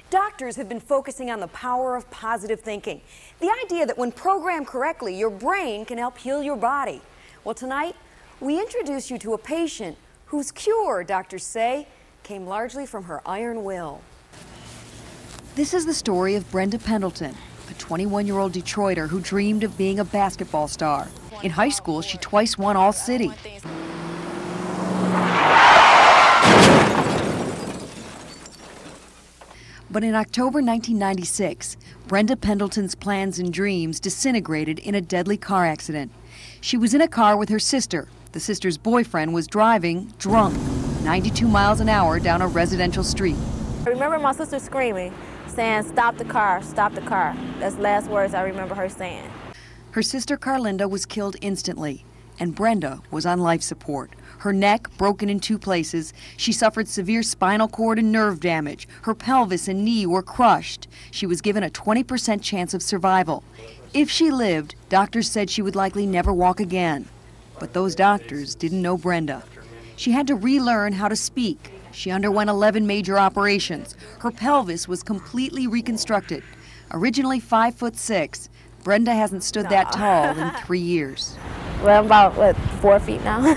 Doctors have been focusing on the power of positive thinking. The idea that when programmed correctly, your brain can help heal your body. Well, tonight, we introduce you to a patient whose cure, doctors say, came largely from her iron will. This is the story of Brenda Pendleton, a 21-year-old Detroiter who dreamed of being a basketball star. In high school, she twice won All-City. But in October 1996, Brenda Pendleton's plans and dreams disintegrated in a deadly car accident. She was in a car with her sister. The sister's boyfriend was driving drunk, 92 miles an hour down a residential street. I remember my sister screaming, saying, "Stop the car, stop the car." That's the last words I remember her saying. Her sister Carlinda was killed instantly, and Brenda was on life support. Her neck broken in 2 places. She suffered severe spinal cord and nerve damage. Her pelvis and knee were crushed. She was given a 20% chance of survival. If she lived, doctors said she would likely never walk again. But those doctors didn't know Brenda. She had to relearn how to speak. She underwent 11 major operations. Her pelvis was completely reconstructed. Originally 5'6", Brenda hasn't stood that tall in 3 years. Well, I'm about, 4 feet now.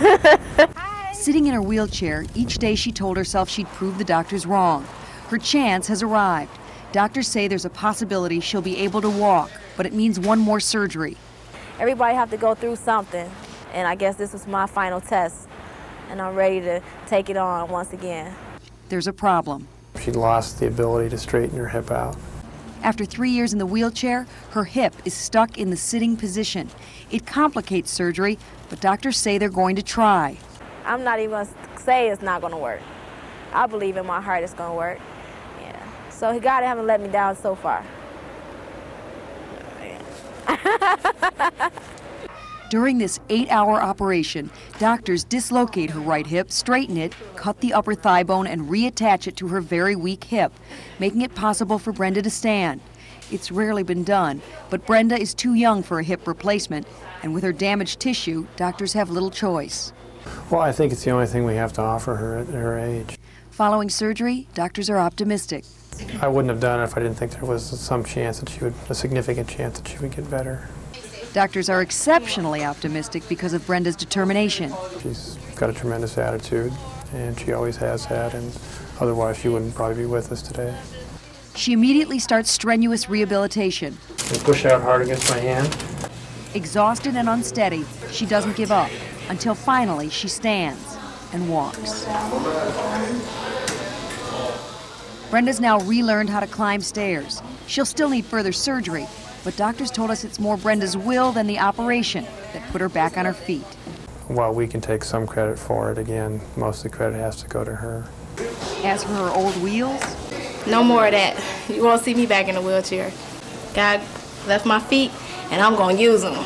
Sitting in her wheelchair, each day she told herself she'd prove the doctors wrong. Her chance has arrived. Doctors say there's a possibility she'll be able to walk, but it means one more surgery. Everybody have to go through something, and I guess this was my final test, and I'm ready to take it on once again. There's a problem. She lost the ability to straighten her hip out. After 3 years in the wheelchair, her hip is stuck in the sitting position. It complicates surgery, but doctors say they're going to try. I'm not even going to say it's not going to work. I believe in my heart it's going to work. Yeah. So God haven't let me down so far. During this 8-hour operation, doctors dislocate her right hip, straighten it, cut the upper thigh bone, and reattach it to her very weak hip, making it possible for Brenda to stand. It's rarely been done, but Brenda is too young for a hip replacement, and with her damaged tissue, doctors have little choice. Well, I think it's the only thing we have to offer her at her age. Following surgery, doctors are optimistic. I wouldn't have done it if I didn't think there was some chance that she would, a significant chance that she would get better. Doctors are exceptionally optimistic because of Brenda's determination. She's got a tremendous attitude, and she always has had, and otherwise she wouldn't probably be with us today. She immediately starts strenuous rehabilitation. I push out hard against my hand. Exhausted and unsteady, she doesn't give up until finally she stands and walks. Brenda's now relearned how to climb stairs. She'll still need further surgery, but doctors told us it's more Brenda's will than the operation that put her back on her feet. While we can take some credit for it, again, most of the credit has to go to her. As for her old wheels, No more of that. You won't see me back in a wheelchair. God left my feet, and I'm going to use them.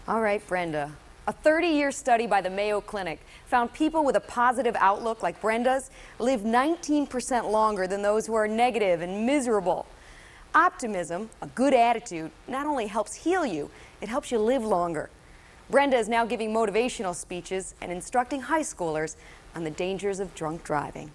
all right, Brenda. A 30-year study by the Mayo Clinic found people with a positive outlook like Brenda's live 19% longer than those who are negative and miserable. Optimism, a good attitude, not only helps heal you, it helps you live longer. Brenda is now giving motivational speeches and instructing high schoolers on the dangers of drunk driving.